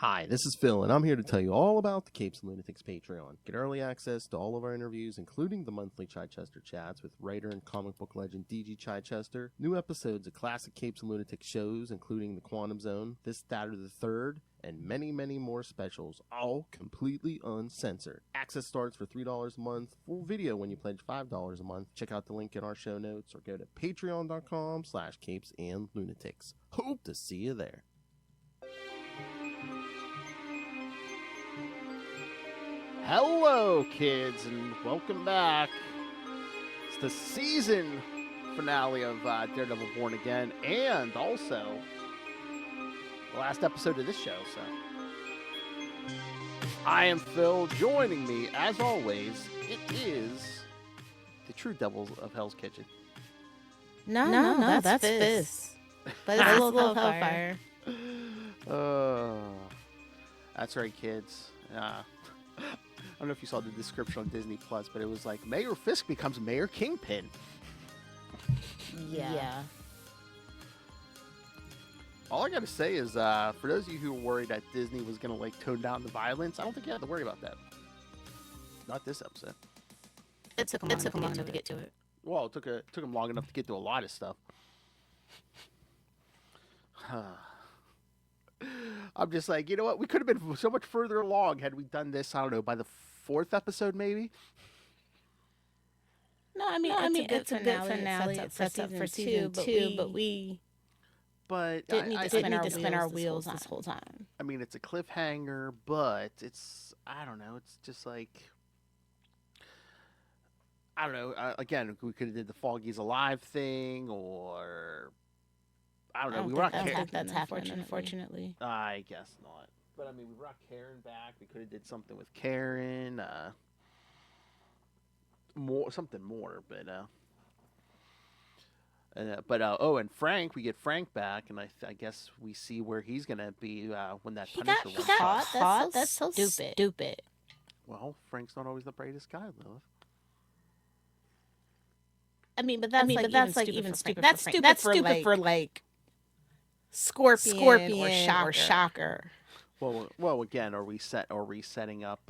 Hi, this is Phil, and I'm here to tell you all about the Capes and Lunatics Patreon. Get early access to all of our interviews, including the monthly Chichester chats with writer and comic book legend D.G. Chichester, new episodes of classic Capes and Lunatics shows, including The Quantum Zone, This, That, or the Third, and many, many more specials, all completely uncensored. Access starts for $3 a month, full video when you pledge $5 a month. Check out the link in our show notes, or go to patreon.com/CapesandLunatics. Hope to see you there. Hello, kids, and welcome back. It's the season finale of Daredevil Born Again, and also the last episode of this show. So, I am Phil. Joining me, as always, it is the true devils of Hell's Kitchen. No, that's Fizz. But it's a little Hellfire. That's right, kids. I don't know if you saw the description on Disney Plus, but it was like Mayor Fisk becomes Mayor Kingpin. Yeah. All I gotta say is, for those of you who were worried that Disney was gonna like tone down the violence, I don't think you have to worry about that. Not this episode. It took them long enough to get to it. Well, it took them long enough to get to a lot of stuff. I'm just like, you know what? We could have been so much further along had we done this, I don't know, by the 4th episode, maybe? No, I mean it's a good finale. It sets up for season two, but we didn't need to spin our wheels this whole time. I mean, it's a cliffhanger, but it's, I don't know, it's just like, I don't know, again, we could have did the Foggy's Alive thing, or I don't know. We were not Karen. That's happening, unfortunately. I guess not. But I mean, we brought Karen back. We could have did something with Karen. Something more. And Frank. We get Frank back, and I guess we see where he's gonna be when that Punisher He got caught. That's so stupid. Well, Frank's not always the brightest guy, Lilith. I mean, but that's even stupid. That's stupid for like Scorpion or Shocker. Well, again, are we setting up?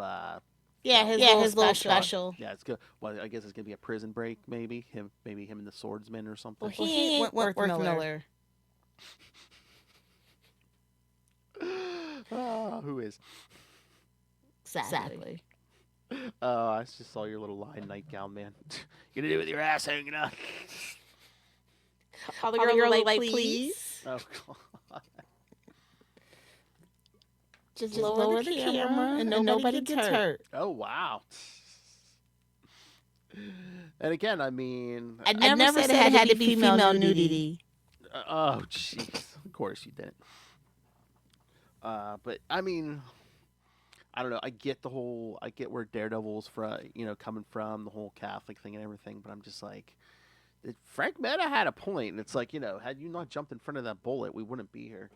His little special. Yeah, it's good. Well, I guess it's gonna be a prison break, maybe him and the swordsman or something. Well, he ain't Worth Miller. Who is? Exactly. I just saw your little line nightgown, man. You gonna do with your ass hanging out? All the girls like, please. Oh God. Just lower the camera and nobody gets hurt. Oh wow. And again, I mean, I never said it had to be female nudity. Oh jeez, of course you didn't. But I mean, I don't know. I get where Daredevil's coming from, the whole Catholic thing and everything. But I'm just like, Frank Meta had a point, and it's like, had you not jumped in front of that bullet, we wouldn't be here.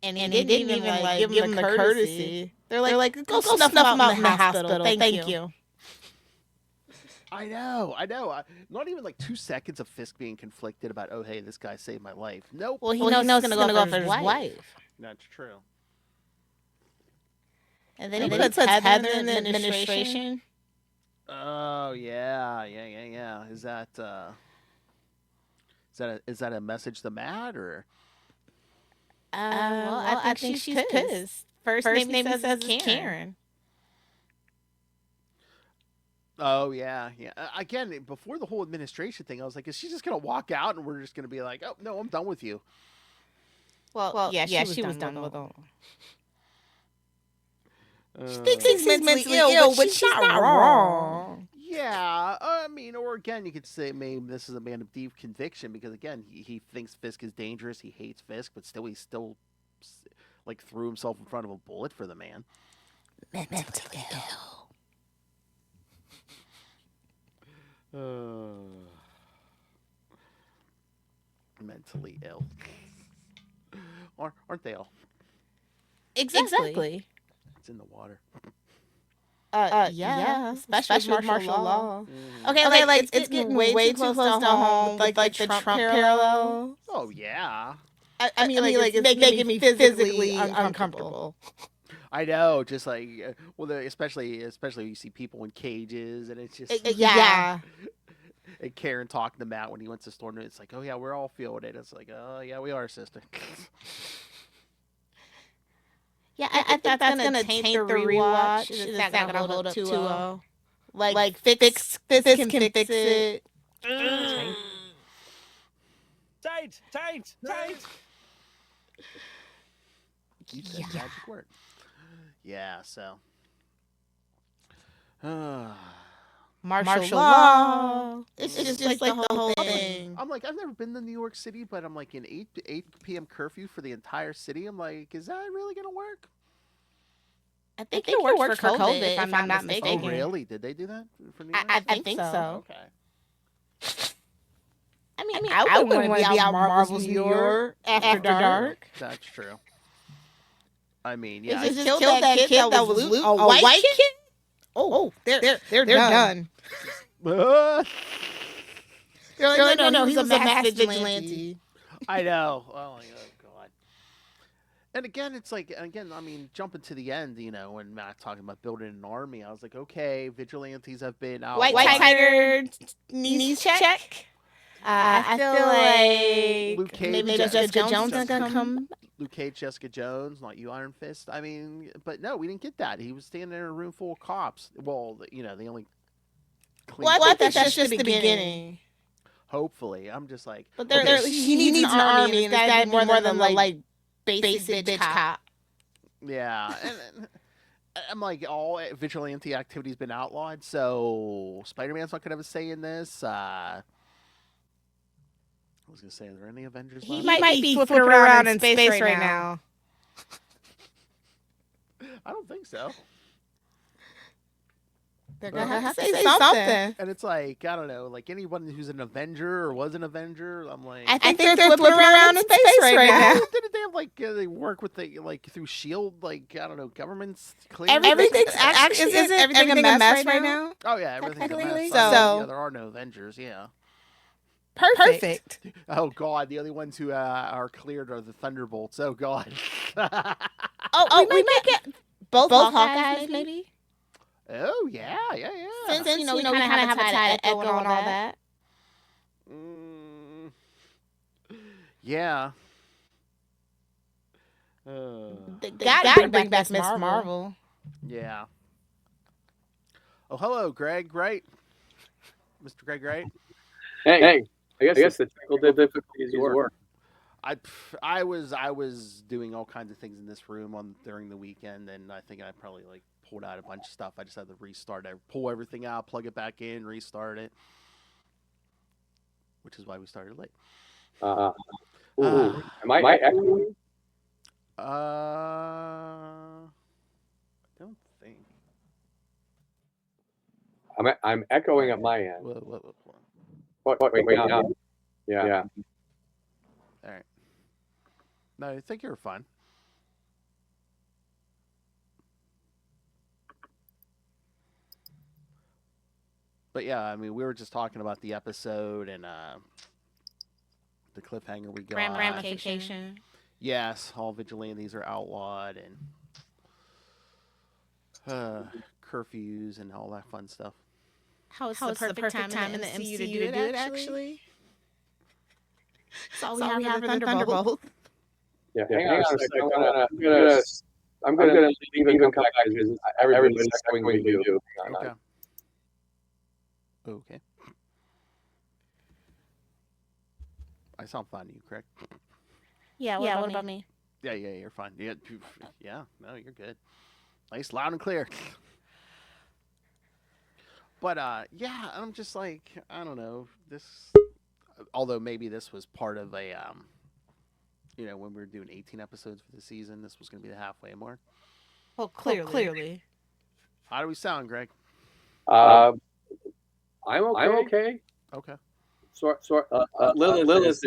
And he didn't even give him the courtesy. They're like, go snuff him out in the hospital. Thank you. I know. Not even like 2 seconds of Fisk being conflicted about, oh hey, this guy saved my life. Nope. Well, he knows he's gonna go for his wife. That's true. And then he puts Heather in the administration. Oh yeah. Is that a message to Matt, or? Well, I think she's pissed. First name he says is Karen. Oh yeah. Again, before the whole administration thing, I was like, is she just gonna walk out and we're just gonna be like, oh no, I'm done with you? Well, she was done with him. She thinks he's mentally ill, but she's not wrong. Yeah, I mean, or again, you could say maybe this is a man of deep conviction, because again, he thinks Fisk is dangerous. He hates Fisk, but he still like threw himself in front of a bullet for the man. Mentally ill. Mentally ill. Aren't they all? Exactly. It's in the water. Yeah. Especially with martial law. Mm-hmm. Okay, like it's getting way too close to home with like the Trump parallel. Oh yeah. I mean, like it's making me physically uncomfortable. I know, just like, especially you see people in cages, and it's just yeah. And Karen talking to Matt when he went to storm. It's like, oh yeah, we're all feeling it. It's like, oh yeah, we are, sister. Yeah, I think that's gonna taint the rewatch. It's not gonna hold up 2-0. Like fix can fix it. Tight. Keep that magic word. Yeah, so. Martial law. It's just like the whole thing. I'm like, I've never been to New York City, but I'm like, an 8 p.m. curfew for the entire city. I'm like, is that really going to work? I think it works for COVID, if I'm not mistaken. Oh, really? Did they do that for New York? I think so. Okay. I mean, I wouldn't want to be out Marvel's New York after dark. That's true. I mean, yeah. They just killed that kid that was a white kid? Oh, they're done. They're like, no, he's a mass vigilante. I know. Oh, my God. And again, it's like, I mean, jumping to the end, when Matt talking about building an army, I was like, okay, vigilantes have been out. White Tiger knees check. I feel like Luke Cage, maybe Jessica Jones is going to come. Luke Cage, Jessica Jones, not you, Iron Fist. I mean, but no, we didn't get that. He was standing in a room full of cops. Well, the only. Well, I think that's just the beginning. Hopefully, I'm just like. But he needs an army, and it's got to be more than like basic bitch cop. Yeah, and I'm like, all vigilante activity's been outlawed, so Spider-Man's not gonna have a say in this. I was gonna say, are there any Avengers left? He might be flipping around in space right now. I don't think so. They're gonna have to say something. And it's like, I don't know, like anyone who's an Avenger or was an Avenger, I'm like, I think they're flipping around in space right now. Didn't they have they work with through SHIELD, I don't know, governments clear? Everything's actually isn't everything a mess right now? Oh yeah, everything's a mess. So there are no Avengers. Yeah. Perfect. Oh God, the only ones who are cleared are the Thunderbolts. Oh God. we might get both Hawkeyes maybe. Oh yeah. Since we kind of have a tie to Echo and all that. Yeah. They gotta bring back Miss Marvel. Yeah. Oh, hello, Greg Wright. Mr. Greg Wright. Hey. I guess the technical difficulties work. I was doing all kinds of things in this room during the weekend, and I think I probably pulled out a bunch of stuff. I just had to restart. I pull everything out, plug it back in, restart it, which is why we started late. Am I echoing? I don't think. I'm echoing at my end. Wait, now. Yeah. All right. No, I think you're fine. But yeah, I mean, we were just talking about the episode and the cliffhanger we got. Ramification. Yes, all vigilantes are outlawed and curfews and all that fun stuff. How it's the perfect time in the MCU to do it, actually. So we have the Thunderbolt. Yeah, hang on a second. I'm gonna leave and come back because everybody's echoing what you do. Okay. I sound fine to you, correct? Yeah, what about me? Yeah, you're fine. Yeah, no, you're good. Nice, loud and clear. But, yeah, I'm just like, I don't know, although maybe this was part of a, when we were doing 18 episodes for the season, this was going to be the halfway mark. Well, clearly. How do we sound, Greg? I'm okay. Okay. Lilith is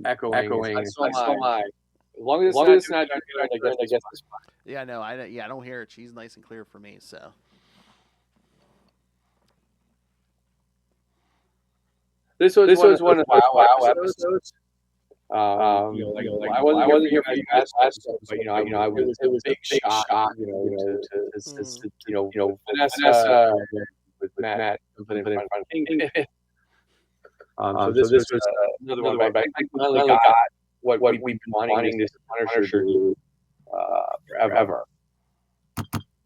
echoing. So am I. As long as it's not good, I guess it's fine. Yeah, no, I don't hear it. She's nice and clear for me, so. This was one of the wow episodes. I wasn't here for you guys last episode, but it was a big shock, to Vanessa with Matt jumping in front of Kingpin. So this was another one, but I think we finally got what we've been wanting this Punisher to do forever.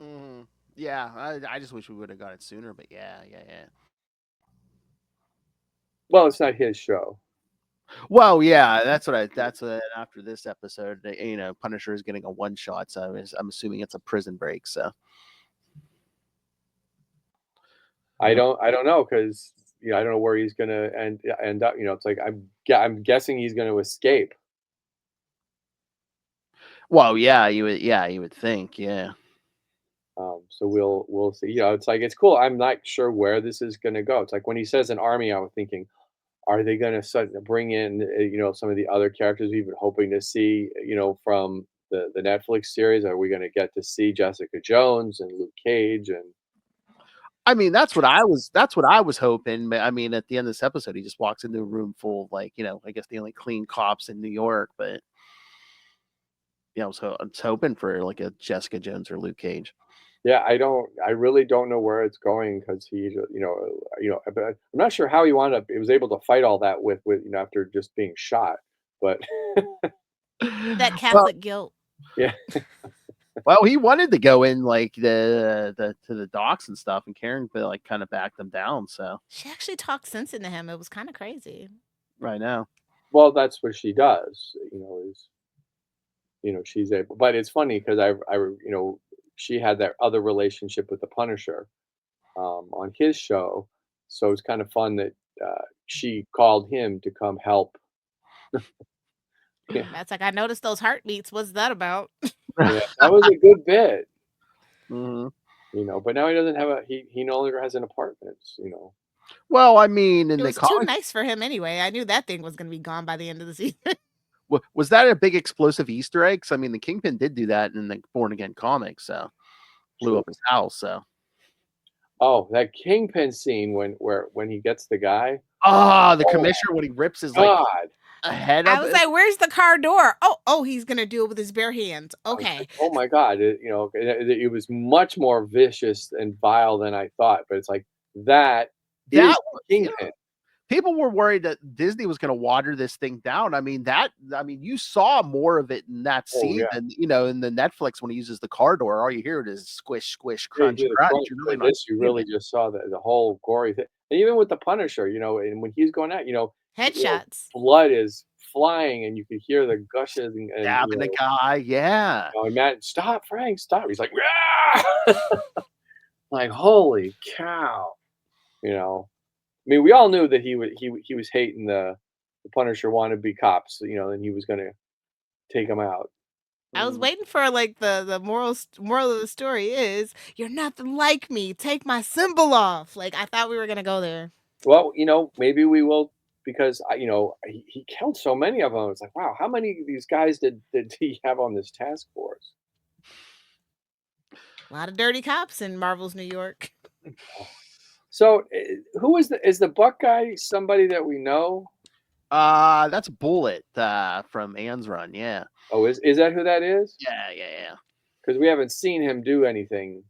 Mm-hmm. Yeah, I just wish we would have got it sooner, but yeah. Well, it's not his show. Well, yeah, that's what after this episode, Punisher is getting a one shot, so I'm assuming it's a prison break. So I don't know, because I don't know where he's gonna end up. It's like I'm guessing he's gonna escape. Well, yeah, you would think, yeah. So we'll see. It's like, it's cool. I'm not sure where this is gonna go. It's like when he says an army, I was thinking, are they gonna bring in some of the other characters we've been hoping to see from the Netflix series? Are we gonna get to see Jessica Jones and Luke Cage? And I mean, that's what I was hoping. But I mean, at the end of this episode, he just walks into a room full of, like, I guess the only clean cops in New York. But so I'm hoping for like a Jessica Jones or Luke Cage. Yeah, I really don't know where it's going, because he, but I'm not sure how he was able to fight all that with after just being shot. But that Catholic guilt. Yeah. Well, he wanted to go in like to the docks and stuff, and Karen like kind of backed him down. So she actually talked sense into him. It was kind of crazy. Right now. Well, that's what she does. She's able. But it's funny because she had that other relationship with the Punisher on his show, so it's kind of fun that she called him to come help. Yeah. That's like, I noticed those heartbeats. What's that about? Yeah, that was a good bit. Mm-hmm. But now he doesn't have he no longer has an apartment. Well, I mean, it was too nice for him anyway. I knew that thing was going to be gone by the end of the season. Was that a big explosive Easter egg? I mean, the Kingpin did do that in the Born Again comics, so blew up his house. So, that Kingpin scene when he gets the guy. The commissioner, when he rips his head up. I was like, "Where's the car door?" Oh, he's gonna do it with his bare hands. Okay. Like, oh my God! It was much more vicious and vile than I thought. But it's like that is Kingpin. People were worried that Disney was going to water this thing down. I mean, you saw more of it in that scene than, in the Netflix when he uses the car door. All you hear it is squish, squish, crunch, crunch. You really just saw the whole gory thing. And even with the Punisher, and when he's going out, headshots, blood is flying, and you could hear the gushes and stabbing the guy. Yeah. And Matt, stop, Frank, stop. He's like, "Rah!" Like, holy cow, I mean, we all knew that he was hating the Punisher wannabe cops, and he was going to take them out. I was waiting for like the moral of the story is, you're nothing like me. Take my symbol off. Like, I thought we were going to go there. Well, maybe we will, because he killed so many of them. It's like, wow, how many of these guys did he have on this task force? A lot of dirty cops in Marvel's New York. So, who is the Buck guy? Somebody that we know? That's Bullet from Ann's run. Yeah. Oh, is that who that is? Yeah. Because we haven't seen him do anything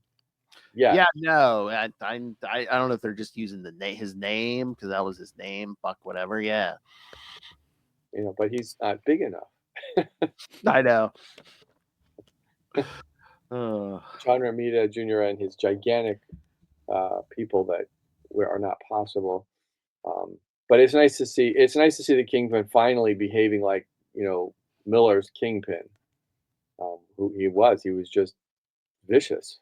yet. Yeah, no, I don't know if they're just using his name, because that was his name, Buck, whatever. Yeah. But he's not big enough. I know. John Romita Jr. and his gigantic people that are not possible. But it's nice to see. It's nice to see the Kingpin finally behaving like Miller's Kingpin. Who he was. He was just vicious.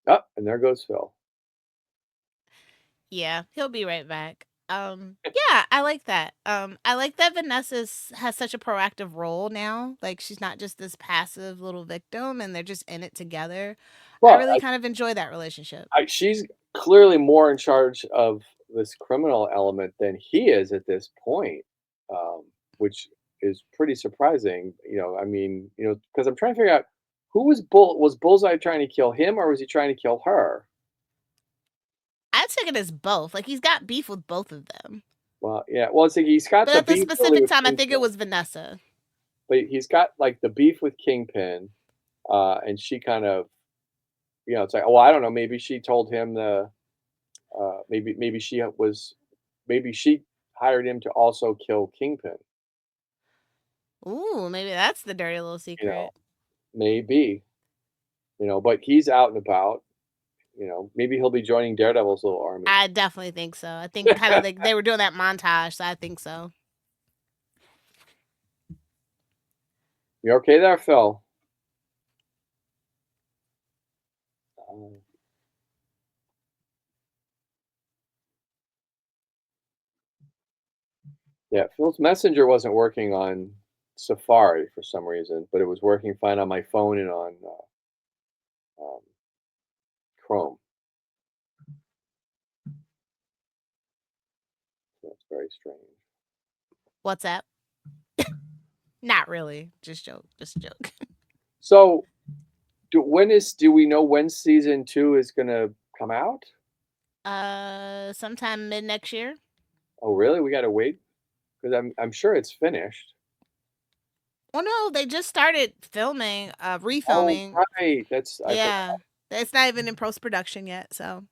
Oh, and there goes Phil. Yeah, he'll be right back. Yeah, I like that. I like that Vanessa has such a proactive role now. Like, she's not just this passive little victim, and they're just in it together. Well, I really kind of enjoy that relationship. She's clearly more in charge of this criminal element than he is at this point, which is pretty surprising. I mean, because I'm trying to figure out who was Bullseye trying to kill him, or was he trying to kill her? I'd take it as both. Like, he's got beef with both of them. Well, yeah. Well, it's like he's got But the at this beef really specific with time, I think it Kingpin, was Vanessa. but he's got like the beef with Kingpin, and she kind of, it's like, well, I don't know, maybe she told him maybe she hired him to also kill Kingpin. Ooh, maybe that's the dirty little secret. Maybe, but he's out and about. Maybe he'll be joining Daredevil's little army. I definitely think so. I think kind of like they were doing that montage, so I think so. You okay there, Phil? Yeah, Phil's Messenger wasn't working on Safari for some reason, but it was working fine on my phone and on Chrome. That's very strange. What's up? Not really. Just a joke. So, do we know when season 2 is gonna come out? Sometime mid next year. Oh, really? We gotta wait because I'm sure it's finished. Well, no, they just started filming, refilming. Oh, right. Yeah, it's not even in post production yet, so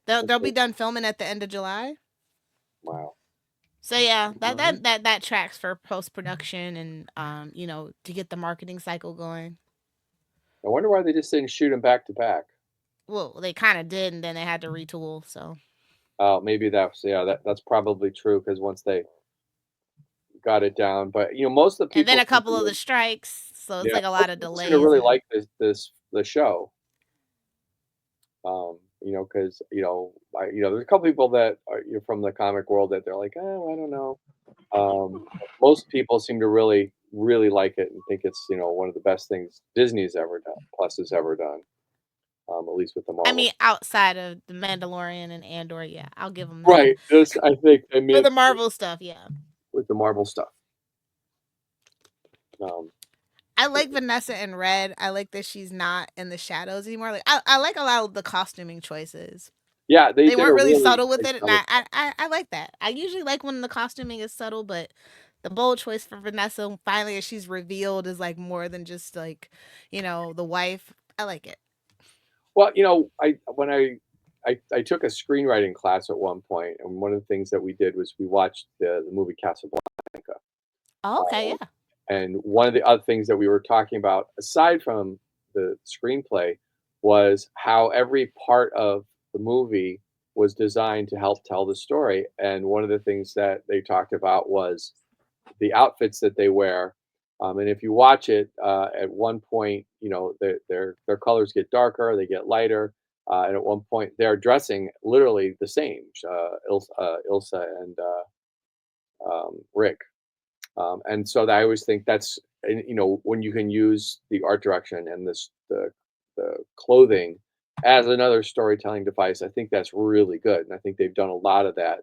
they'll be done filming at the end of July. Wow. So yeah, that tracks for post production and to get the marketing cycle going. I wonder why they just didn't shoot them back to back. Well, they kind of did, and then they had to retool. So. Oh, maybe that's probably true because once they got it down, but most of the people And then a couple of the strikes, so it's like a lot of delays. I really like the show. Because there's a couple people that are from the comic world that they're like, oh, I don't know. Most people seem to really, really like it and think it's one of the best things Disney's ever done, Plus has ever done. At least with the Marvel. I mean, outside of the Mandalorian and Andor, yeah, I'll give them that. Right. This, I think, for the Marvel stuff, yeah. With the Marvel stuff. I like Vanessa in red. I like that she's not in the shadows anymore. Like I like a lot of the costuming choices. Yeah, they weren't really subtle with it, and I like that. I usually like when the costuming is subtle, but the bold choice for Vanessa finally, as she's revealed, is like more than just like the wife. I like it. Well, I took a screenwriting class at one point, and one of the things that we did was we watched the movie Casablanca. Oh, okay, yeah. And one of the other things that we were talking about, aside from the screenplay, was how every part of the movie was designed to help tell the story. And one of the things that they talked about was the outfits that they wear. And if you watch it, at one point, their colors get darker, they get lighter, and at one point they're dressing literally the same. Ilsa and Rick. And so I always think that's, when you can use the art direction and the clothing as another storytelling device, I think that's really good. And I think they've done a lot of that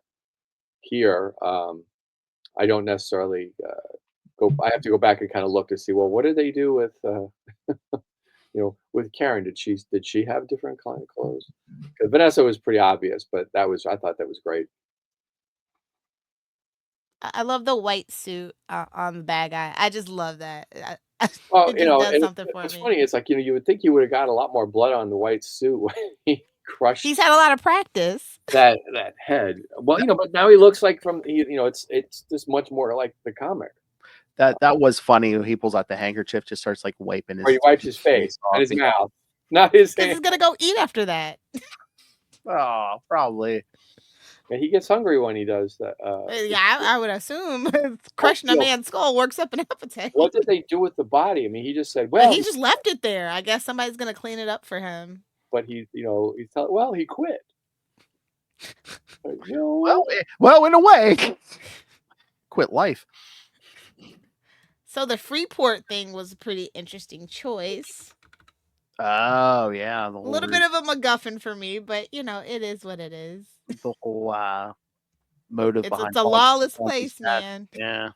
here. I don't necessarily I have to go back and kind of look to see, well, what did they do with, with Karen? Did she have different kind of clothes? Because Vanessa was pretty obvious, but I thought that was great. I love the white suit on the bad guy. I just love that. Well, it just does something for it's me. funny. It's like, you would think you would have got a lot more blood on the white suit when he crushed. He's had a lot of practice. That head. Well, but now he looks like it's just much more like the comic. That was funny. He pulls out the handkerchief, just starts like wiping his. Or he wipes his face and his mouth, not his hand. He's gonna go eat after that. Oh, probably. Yeah, he gets hungry when he does that. Yeah, I would assume crushing a man's skull works up an appetite. What did they do with the body? I mean, he just said, "Well, he just left it there. I guess somebody's gonna clean it up for him." But he quit. Well, in a way, quit life. So the Freeport thing was a pretty interesting choice. Oh yeah, a little bit of a MacGuffin for me, but it is what it is. The whole motive behind it's a lawless place, man. Yeah.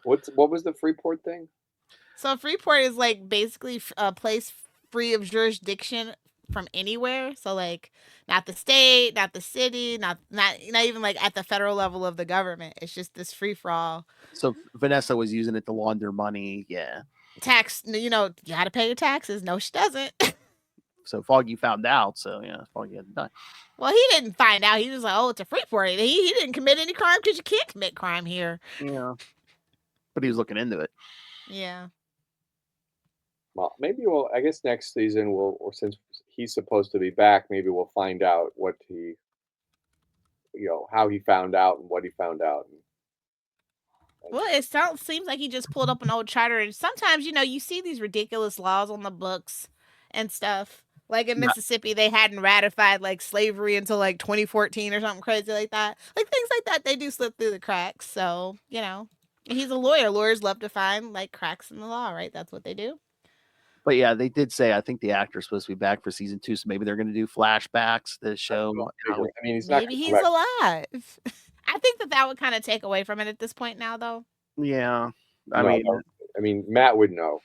What was the Freeport thing? So Freeport is like basically a place free of jurisdiction from anywhere. So like not the state, not the city, not even like at the federal level of the government. It's just this free for all. So Vanessa was using it to launder money. Yeah. Tax, you got to pay your taxes. No, she doesn't. So Foggy found out. So yeah, Foggy had to die. Well, he didn't find out. He was like, "Oh, it's a free for it." He didn't commit any crime because you can't commit crime here. Yeah. But he was looking into it. Yeah. Well, maybe I guess next season or since he's supposed to be back, maybe we'll find out what he, how he found out and what he found out. Well, it seems like he just pulled up an old charter, and sometimes you see these ridiculous laws on the books and stuff. Like in Mississippi, they hadn't ratified like slavery until like 2014 or something crazy like that. Like things like that, they do slip through the cracks. So he's a lawyer. Lawyers love to find like cracks in the law, right? That's what they do. But yeah, they did say I think the actor's supposed to be back for season 2, so maybe they're going to do flashbacks to show. Maybe he's alive. I think that would kind of take away from it at this point now, though. Yeah, I mean, Matt would know.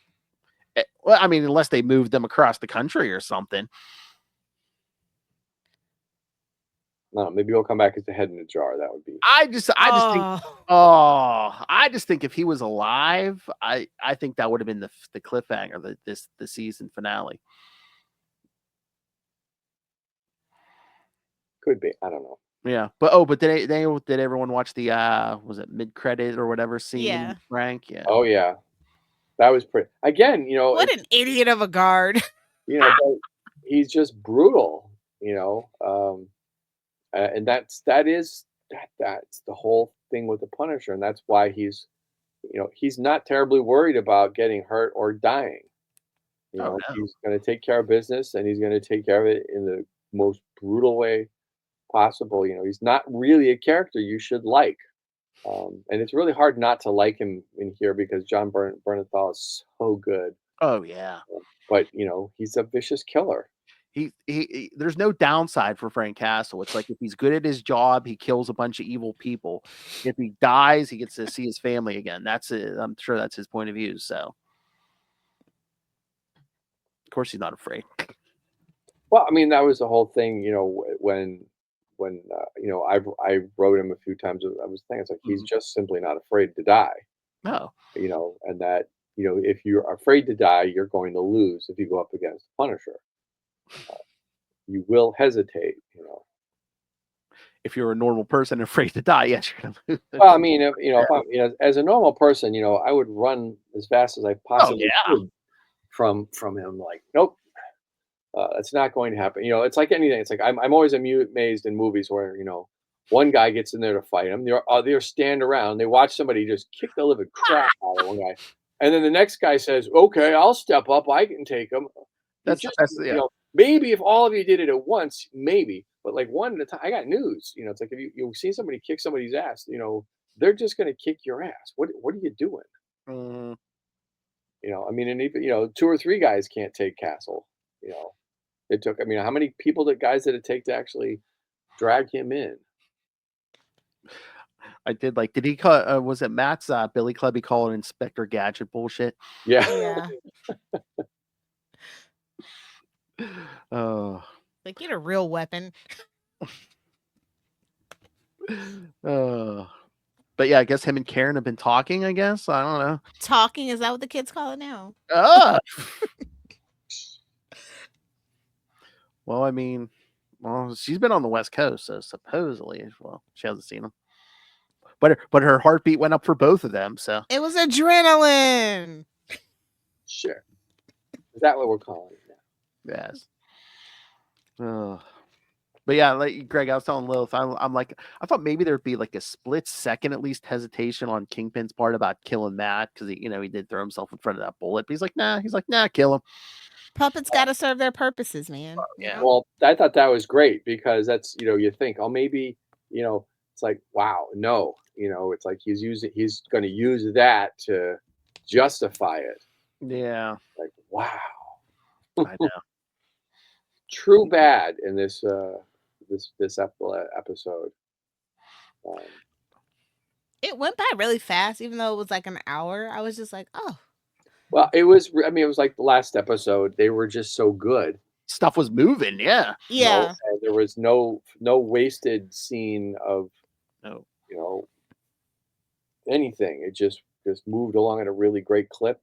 Well, I mean, unless they moved them across the country or something. No, maybe he'll come back as the head in a jar. That would be. I just think if he was alive, I think that would have been the cliffhanger, the season finale. Could be. I don't know. Yeah, but did everyone watch the was it mid credit or whatever scene? Yeah. Frank. Yeah. Oh yeah, that was pretty. Again, what an idiot of a guard. But he's just brutal. And that's the whole thing with the Punisher, and that's why he's not terribly worried about getting hurt or dying. No. He's going to take care of business, and he's going to take care of it in the most brutal way possible. He's not really a character you should like, and it's really hard not to like him in here because John Bernthal is so good. Oh yeah, but he's a vicious killer. He there's no downside for Frank Castle. It's like if he's good at his job, he kills a bunch of evil people. If he dies, he gets to see his family again. That's it. I'm sure that's his point of view. So, of course, he's not afraid. Well, I mean, that was the whole thing. When I wrote him a few times. I was thinking, it's like he's just simply not afraid to die. No. And that if you're afraid to die, you're going to lose if you go up against the Punisher. You will hesitate. If you're a normal person afraid to die, yes, you're gonna lose. Well, I mean, if I'm, as a normal person, I would run as fast as I possibly could from him. Like, nope, that's not going to happen. It's like anything. It's like I'm always amazed in movies where one guy gets in there to fight him. They're stand around. They watch somebody just kick the living crap out of one guy, and then the next guy says, "Okay, I'll step up. I can take him." That's maybe if all of you did it at once, maybe, but like one at a time. I got news. It's like if you see somebody kick somebody's ass, they're just going to kick your ass. What are you doing? I mean, and even 2 or 3 guys can't take Castle. It took. I mean, how many guys did it take to actually drag him in? I did like. Did he call? Was it Matt's Billy Club? He called it Inspector Gadget bullshit. Yeah. Oh, like get a real weapon. But yeah, I guess him and Karen have been talking. I guess I don't know. Talking, is that what the kids call it now? Well, I mean, she's been on the West Coast, so supposedly, she hasn't seen him. But her heartbeat went up for both of them. So it was adrenaline. Sure. Is that what we're calling it now? Yes. But yeah, like Greg, I was telling Lilith, I'm like, I thought maybe there'd be like a split second at least hesitation on Kingpin's part about killing Matt because he did throw himself in front of that bullet. But he's like, nah, kill him. Puppets got to serve their purposes, man. Yeah. Well, I thought that was great because that's you think, oh, maybe it's like, wow, no, it's like he's going to use that to justify it. Yeah. Like, wow. I know. True bad in this episode. It went by really fast, even though it was like an hour. I was just like, oh. Well, it was. I mean, it was like the last episode. They were just so good. stuff was moving. Yeah. Yeah. And there was no wasted scene of No. anything. It just moved along at a really great clip.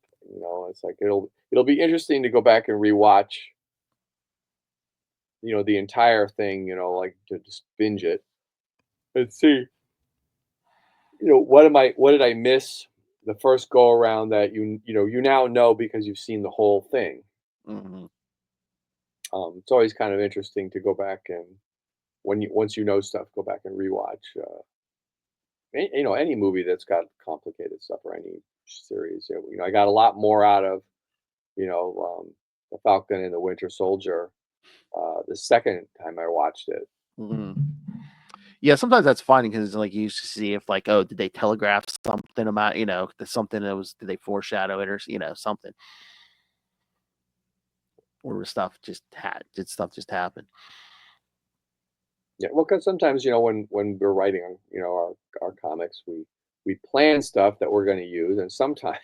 It's like it'll be interesting to go back and rewatch the entire thing, like to just binge it and see, what did I miss the first go around that you now know because you've seen the whole thing. Mm-hmm. It's always kind of interesting to go back and once you know stuff, go back and rewatch. Any movie that's got complicated stuff or any series. I got a lot more out of the Falcon and the Winter Soldier the second time I watched it. Mm-hmm. Yeah, sometimes that's funny because like you used to see if like, oh, did they telegraph something about something that was, did they foreshadow it or something, or stuff just happen. Yeah, well, because sometimes when we're writing our comics, we plan stuff that we're going to use, and sometimes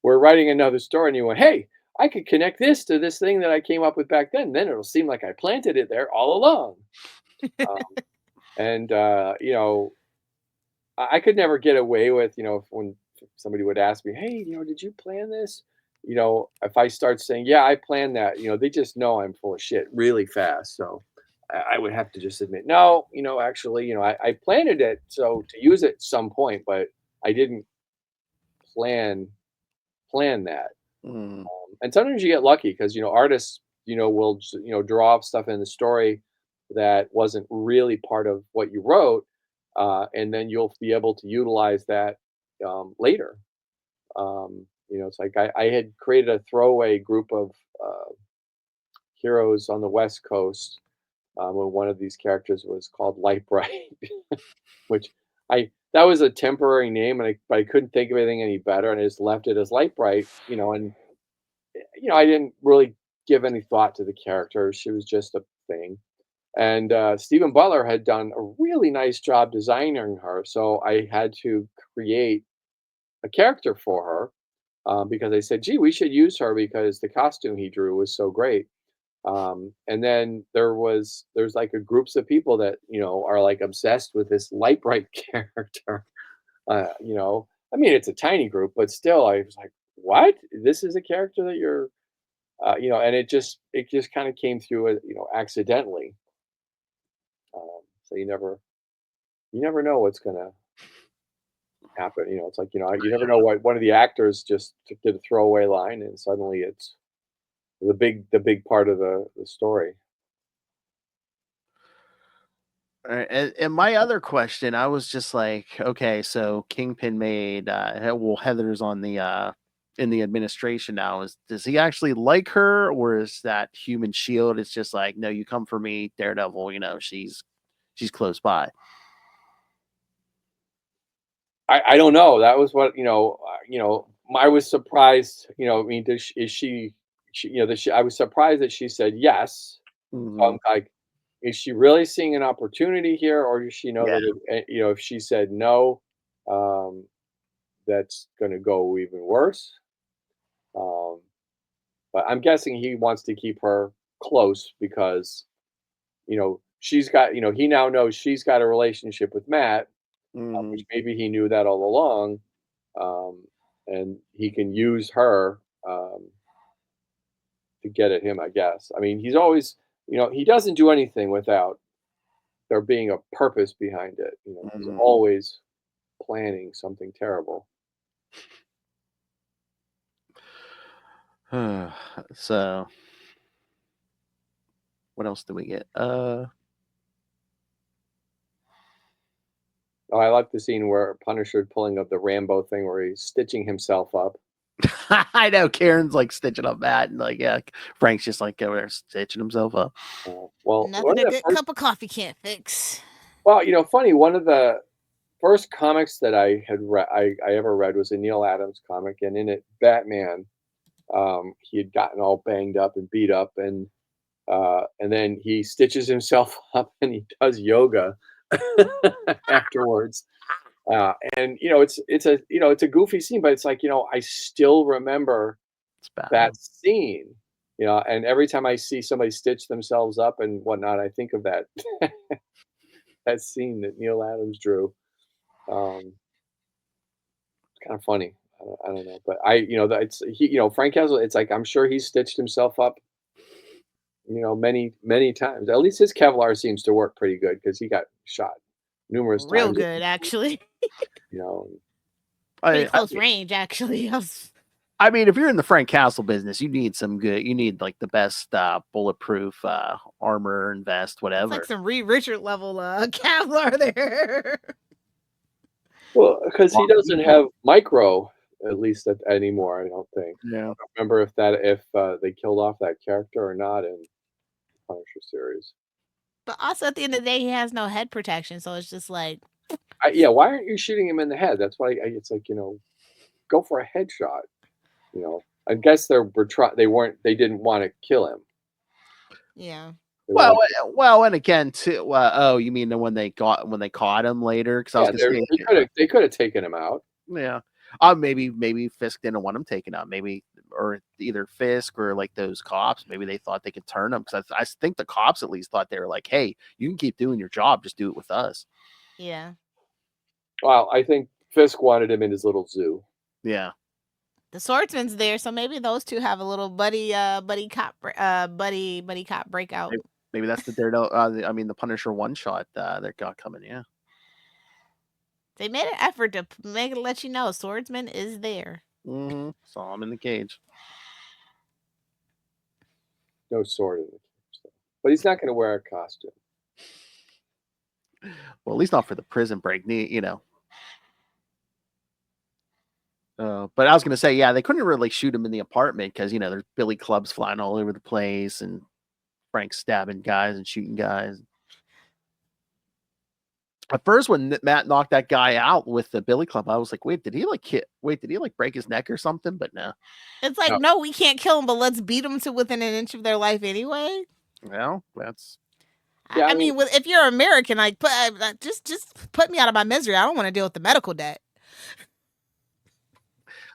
we're writing another story, and you went, hey, I could connect this to this thing that I came up with back then it'll seem like I planted it there all along. And I could never get away with when somebody would ask me, hey, did you plan this? If I start saying, yeah, I planned that, they just know I'm full of shit really fast. So I would have to just admit, no, actually, I planted it so to use it at some point, but I didn't plan that. Mm. And sometimes you get lucky because artists will draw up stuff in the story that wasn't really part of what you wrote, and then you'll be able to utilize that later. It's like I had created a throwaway group of heroes on the West Coast, when one of these characters was called Light Bright, which that was a temporary name, and I couldn't think of anything any better, and I just left it as Light Bright, and I didn't really give any thought to the character. She was just a thing. And Stephen Butler had done a really nice job designing her, so I had to create a character for her, because I said, "Gee, we should use her because the costume he drew was so great." And then there's like a groups of people that are like obsessed with this Light Bright character. I mean, it's a tiny group, but still, I was like, "What? This is a character that you're," and it just kind of came through, accidentally. So you never know what's gonna happen. It's like you never know what one of the actors just did a throwaway line, and suddenly it's the big part of the story. All right, and my other question, I was just like, okay, so Kingpin made Heather's on the in the administration now. Does he actually like her, or is that human shield? It's just like, no, you come for me, Daredevil. She's close by. I don't know. That was what I was surprised. I mean, is she I was surprised that she said yes. Mm-hmm. So I'm like, is she really seeing an opportunity here, or does she know Yeah. that if she said no, um, that's going to go even worse? But I'm guessing he wants to keep her close because she's got he now knows she's got a relationship with Matt, Mm-hmm. which maybe he knew that all along, um, and he can use her to get at him. I guess. I mean, he's always he doesn't do anything without there being a purpose behind it. He's Mm-hmm. always planning something terrible. So, what else do we get? Oh, I like the scene where Punisher pulling up the Rambo thing where he's stitching himself up. I know Karen's like stitching up Matt, and like, yeah, Frank's just like over there stitching himself up. Well, Nothing a good cup of coffee can't fix. Well, funny. One of the first comics that I had I ever read was a Neil Adams comic, and in it, Batman, he had gotten all banged up and beat up, and then he stitches himself up and he does yoga afterwards. And it's a goofy scene, but it's like I still remember that scene. You know, and every time I see somebody stitch themselves up and whatnot, I think of that that scene that Neil Adams drew. It's kind of funny. I don't know, but it's he. Frank Castle. It's like I'm sure he stitched himself up. Many times. At least his Kevlar seems to work pretty good because he got shot numerous Real times. good, actually. You know, Pretty I, close range, actually. I mean, if you're in the Frank Castle business, you need like the best bulletproof armor and vest, It's whatever. like some Reed Richard level Kevlar there. well, because he doesn't have micro at least anymore. I don't think. Yeah. I don't remember if they killed off that character or not in the Punisher series. But also at the end of the day, he has no head protection, so it's just like, Yeah, why aren't you shooting him in the head? That's why it's like go for a headshot. I guess they didn't want to kill him. yeah. Well, and again, too. Oh, you mean when they caught him later? Because I was gonna say they could have taken him out. Yeah. Maybe Fisk didn't want him taken out. Maybe, or either Fisk or like those cops. Maybe they thought they could turn him, because I think the cops at least thought they were like, "Hey, you can keep doing your job, just do it with us." Yeah. Well, I think Fisk wanted him in his little zoo. Yeah. The swordsman's there, so maybe those two have a little buddy cop breakout. Maybe that's the Daredevil. The Punisher one shot that got coming. Yeah. They made an effort to let you know swordsman is there. Mm-hmm. Saw him in the cage. No sword in the cage, but he's not going to wear a costume. Well, at least not for the prison break. But I was going to say, yeah, they couldn't really shoot him in the apartment because there's billy clubs flying all over the place and Frank stabbing guys and shooting guys. At first, when Matt knocked that guy out with the billy club, I was like, "Wait, did he break his neck or something?" But no. It's like, no, we can't kill him, but let's beat him to within an inch of their life anyway. Well, that's. Yeah, I mean, if you're American, like, just put me out of my misery. I don't want to deal with the medical debt.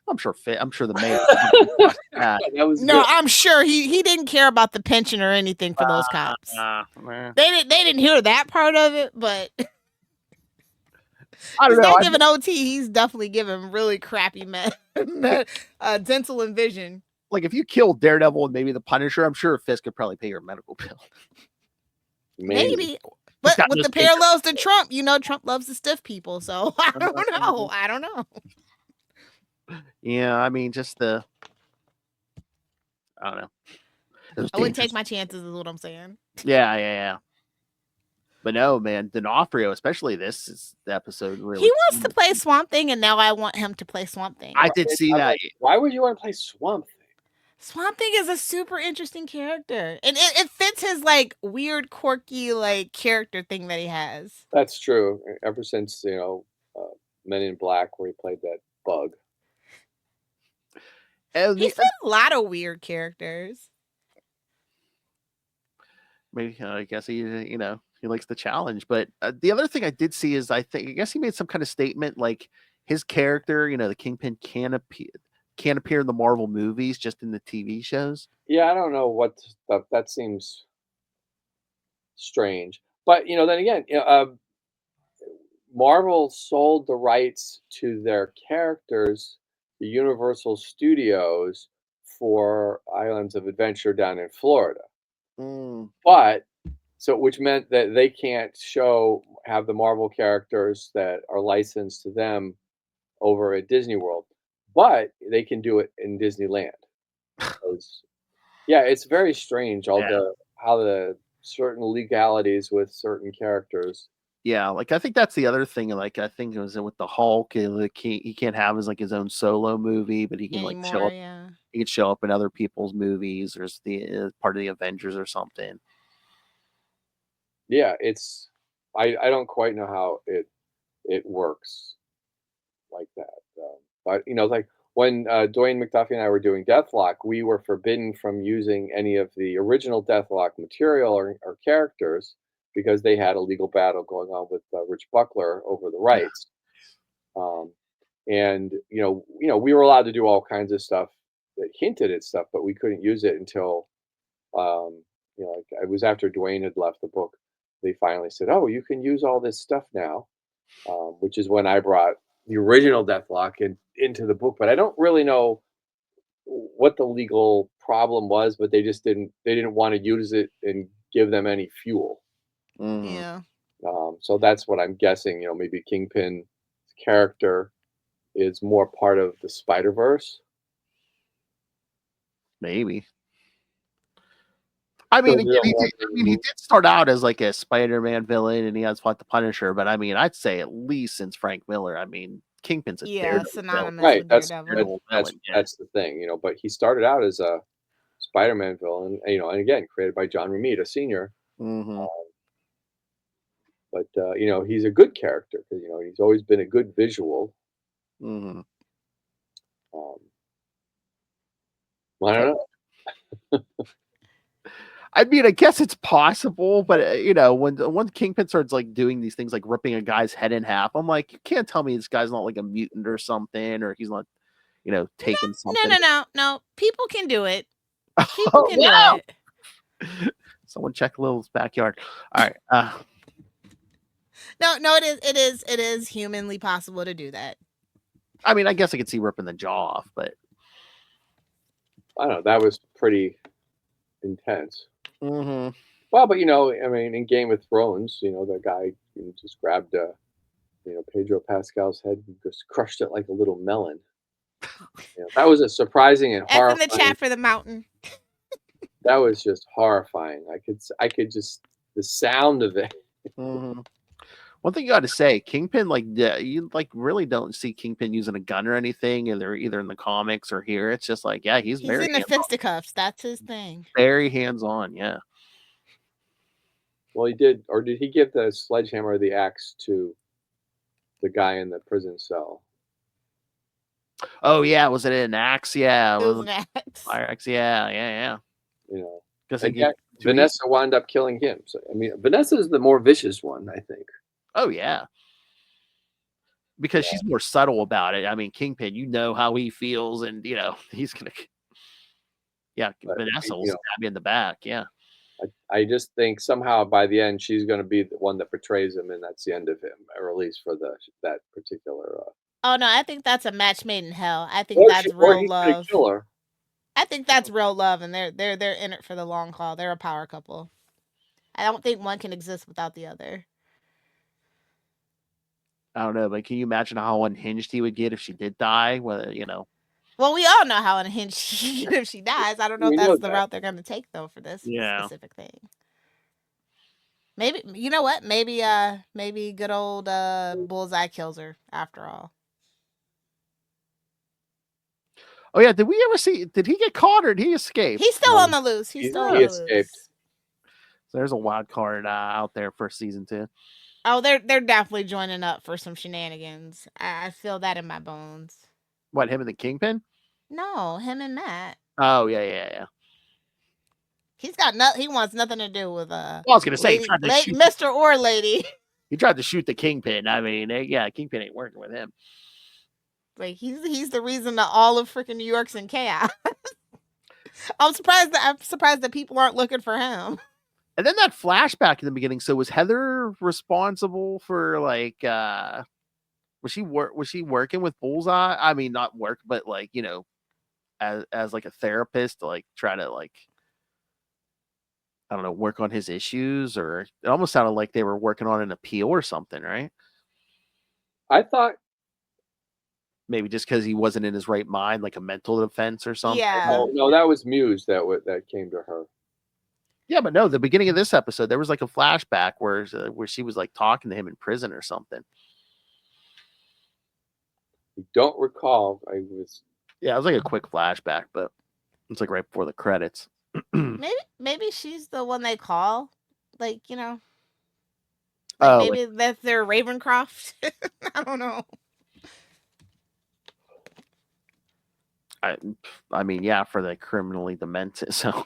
I'm sure the mayor. No, I'm sure he didn't care about the pension or anything for those cops. They didn't hear that part of it, but I don't know. He's not giving OT. He's definitely giving really crappy dental and vision. Like if you killed Daredevil and maybe the Punisher, I'm sure Fisk could probably pay your medical bill. Maybe. But with the parallels to Trump, Trump loves the stiff people. So I don't know. Yeah, I mean, just I don't know. I wouldn't take my chances, is what I'm saying. Yeah. But no, man, D'Onofrio, especially this episode, really. He wants to play Swamp Thing, and now I want him to play Swamp Thing. I did see that. Why would you want to play Swamp Thing? Swamp Thing is a super interesting character, and it fits his like weird, quirky like character thing that he has. That's true. Ever since Men in Black, where he played that bug. He's had a lot of weird characters. Maybe I guess he likes the challenge. But the other thing I did see is I guess he made some kind of statement like his character, the Kingpin, can't appear in the Marvel movies, just in the TV shows. Yeah, I don't know what stuff that seems strange. But then again, Marvel sold the rights to their characters, the Universal Studios, for Islands of Adventure down in Florida. But which meant that they can't have the Marvel characters that are licensed to them over at Disney World, but they can do it in Disneyland. Yeah, it's very strange how the certain legalities with certain characters. Yeah, like I think that's the other thing. Like I think it was with the Hulk. He can't have his own solo movie, but he can show up. Yeah. He can show up in other people's movies, or the part of the Avengers or something. Yeah, I don't quite know how it works like that. But like when Dwayne McDuffie and I were doing Deathlock, we were forbidden from using any of the original Deathlock material or characters because they had a legal battle going on with Rich Buckler over the rights. And we were allowed to do all kinds of stuff that hinted at stuff, but we couldn't use it until like it was after Dwayne had left the book. They finally said, "Oh, you can use all this stuff now," which is when I brought the original Deathlock into the book. But I don't really know what the legal problem was, but they didn't want to use it and give them any fuel. Yeah. So that's what I'm guessing. Maybe Kingpin's character is more part of the Spider-Verse. Maybe. I mean, he did start out as like a Spider-Man villain, and he has fought the Punisher. But I mean, I'd say at least since Frank Miller, I mean, Kingpin's a Daredevil synonymous right? with That's Daredevil. that's the thing, But he started out as a Spider-Man villain, and again created by John Romita Sr. Mm-hmm. But he's a good character because he's always been a good visual. Mm-hmm. I don't know. I mean, I guess it's possible, but when Kingpin starts like doing these things, like ripping a guy's head in half, I'm like, you can't tell me this guy's not like a mutant or something, or he's not, taking something. No. People can do it. People can do it. Someone check Lilith's backyard. All right. No, it is humanly possible to do that. I mean, I guess I could see ripping the jaw off, but I don't know. That was pretty intense. Mm-hmm. Well, but I mean, in Game of Thrones, the guy just grabbed Pedro Pascal's head and just crushed it like a little melon. That was a surprising and horrifying. In the chat for the mountain. That was just horrifying. I could just the sound of it. Mm-hmm. One thing you got to say, Kingpin, you really don't see Kingpin using a gun or anything, and they're either in the comics or here. It's just like, yeah, he's very in the fisticuffs. That's his thing. Very hands-on, yeah. Well, he did, or did he give the sledgehammer or the axe to the guy in the prison cell? Oh yeah, was it an axe? Yeah, it was an axe. Fire axe. Yeah. Because Vanessa wound up killing him. So I mean, Vanessa is the more vicious one, I think. Oh yeah, because she's more subtle about it. I mean, Kingpin, you know how he feels, and he's gonna. Yeah, but, Vanessa will stab you in the back. Yeah. I just think somehow by the end she's going to be the one that betrays him, and that's the end of him, or at least for that particular. Oh no, I think that's a match made in hell. I think that's real love. Kill her. I think that's real love, and they're in it for the long haul. They're a power couple. I don't think one can exist without the other. I don't know, but can you imagine how unhinged he would get if she did die? Well, Well, we all know how unhinged she if she dies. I don't know if that's the route they're going to take though for this specific thing. Maybe you know what? Maybe good old Bullseye kills her after all. Oh yeah, did we ever see? Did he get caught or did he escape? He's still on the loose. He escaped. So there's a wild card out there for season 2. Oh, they're definitely joining up for some shenanigans. I feel that in my bones. What, him and the Kingpin? No, him and Matt. Oh yeah. He's got he wants nothing to do with I was gonna say Mr. or Lady. He tried to shoot the Kingpin. I mean, Kingpin ain't working with him. Like he's the reason that all of freaking New York's in chaos. I'm surprised that people aren't looking for him. And then that flashback in the beginning. So was Heather responsible for was she working with Bullseye? I mean, not work, but as like a therapist to try to I don't know, work on his issues, or it almost sounded like they were working on an appeal or something, right? I thought maybe just because he wasn't in his right mind, like a mental defense or something. Yeah. No, that was Muse that came to her. Yeah, but no, the beginning of this episode, there was like a flashback where she was talking to him in prison or something. I don't recall. Yeah, it was like a quick flashback, but it's right before the credits. maybe she's the one they call, maybe that's their Ravencroft. I don't know. I mean, yeah, for the criminally demented. So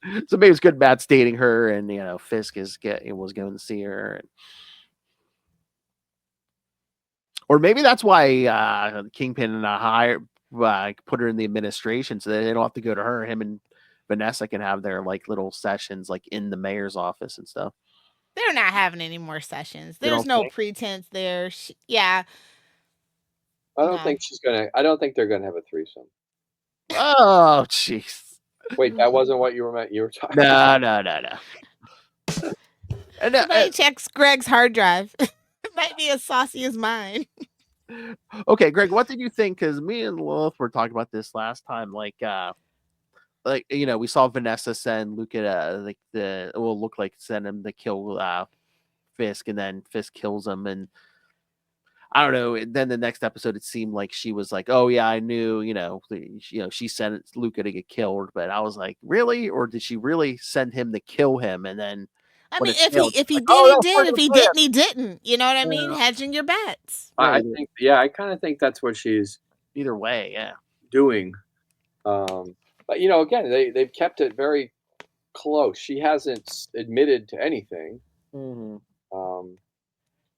maybe it's good Matt's dating her, and Fisk was going to see her, or maybe that's why Kingpin and put her in the administration so that they don't have to go to her. Him and Vanessa can have their like little sessions like in the mayor's office and stuff. They're not having any more sessions. You There's don't no think? pretense there. Yeah. I don't No. think I don't think they're gonna have a threesome. Oh, jeez. Wait, that wasn't what you were meant. You were talking. No. And Somebody checks Greg's hard drive. It might be as saucy as mine. okay, Greg, what did you think? Because me and Lilith were talking about this last time. Like you know, we saw Vanessa send Luke like it will look like send him to kill Fisk, and then Fisk kills him, and I don't know. And then the next episode, it seemed like she was like, "Oh yeah, I knew." You know, she sent Luca to get killed, but I was like, "Really?" Or did she really send him to kill him? And then, I when mean, it failed, if he like, did, "Oh, he that was did. part If of he the plan." didn't, he didn't. You know what I mean? Yeah. Hedging your bets. I think, yeah, I kind of think that's what she's Either way, yeah. doing. But you know, again, they've kept it very close. She hasn't admitted to anything. Mm-hmm.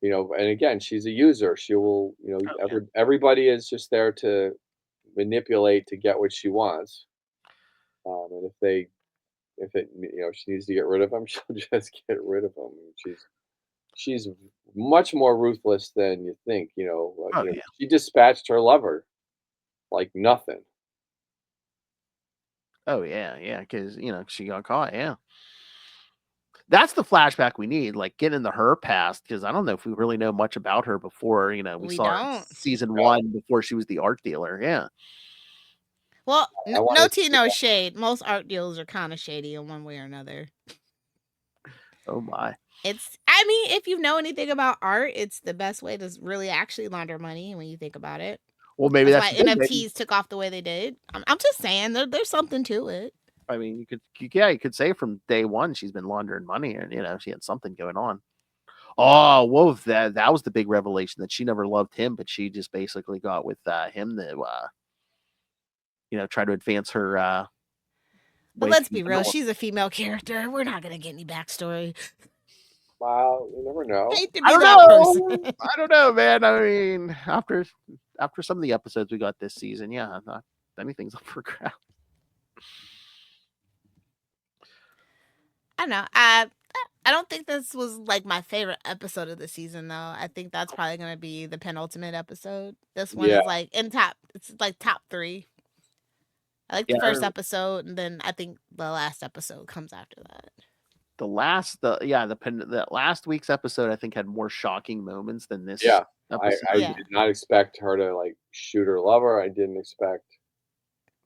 You know, and again, she's a user. She will, you know, Oh, yeah. everybody is just there to manipulate to get what she wants. And if it, you know, she needs to get rid of them, she'll just get rid of them. She's much more ruthless than you think. You know, Oh, yeah. she dispatched her lover like nothing. Oh, yeah. Because she got caught. Yeah. That's the flashback we need, like get into her past, because I don't know if we really know much about her before. We We saw her in don't. season No, 1 before she was the art dealer. Yeah. Well, I want no to tea, see no that. shade. Most art deals are kind of shady in one way or another. Oh my. I mean, if you know anything about art, it's the best way to really actually launder money when you think about it. Well, maybe That's that's why the thing. Maybe, NFTs took off the way they did. I'm just saying, there's something to it. I mean, you could say from day one she's been laundering money, and she had something going on. Oh, whoa! That was the big revelation, that she never loved him, but she just basically got with him to try to advance her. But way let's through be the real, middle. she's a female character. We're not gonna get any backstory. Well, you never know. I hate to I be don't that know. person. I don't know, man. I mean, after some of the episodes we got this season, yeah, not anything's up for grabs. I don't know. I don't think this was like my favorite episode of the season though. I think that's probably gonna be the penultimate episode. This one Yeah. is like it's like top 3. I like the Yeah, first episode, and then I think the last episode comes after that. the last week's episode, I think, had more shocking moments than this Yeah. I episode. Yeah. did not expect her to like shoot her lover. I didn't expect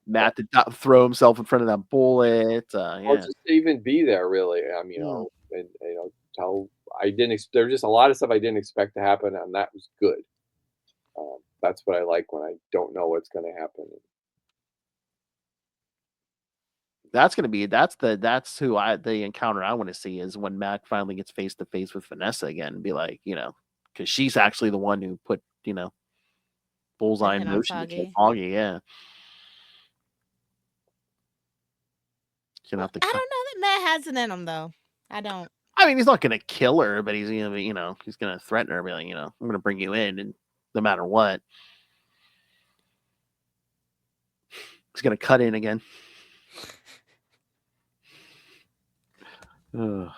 Matt did not throw himself in front of that bullet. or Yeah. just to even be there really. You know, and tell I didn't. There's just a lot of stuff I didn't expect to happen, and that was good. That's what I like when I don't know what's going to happen. That's the encounter I want to see, is when Mac finally gets face to face with Vanessa again and be like, because she's actually the one who put, bullseye in hit on motion to kill Foggy. Foggy. Yeah. Well, I don't know that Matt has it in him though. I don't. I mean, he's not going to kill her, but he's going to, he's going to threaten her, be like, I'm going to bring you in, and no matter what, he's going to cut in again. At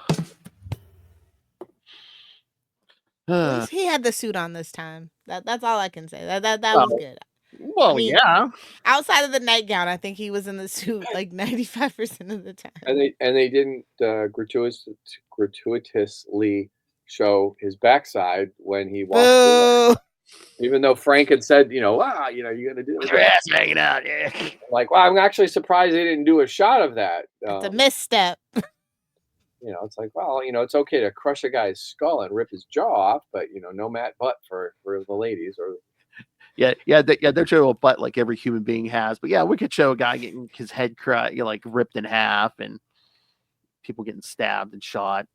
least he had the suit on this time. That's all I can say. That Well, was good. Well, I mean, yeah. Outside of the nightgown, I think he was in the suit like 95% of the time. And they didn't gratuitously show his backside when he walked away. Even though Frank had said, you're gonna do With your ass hanging out, yeah. Like, well, I'm actually surprised they didn't do a shot of that. It's a misstep. It's like, well, it's okay to crush a guy's skull and rip his jaw off, but no Matt butt for the ladies. Or they're showing a butt like every human being has, but yeah, we could show a guy getting his head like ripped in half, and people getting stabbed and shot.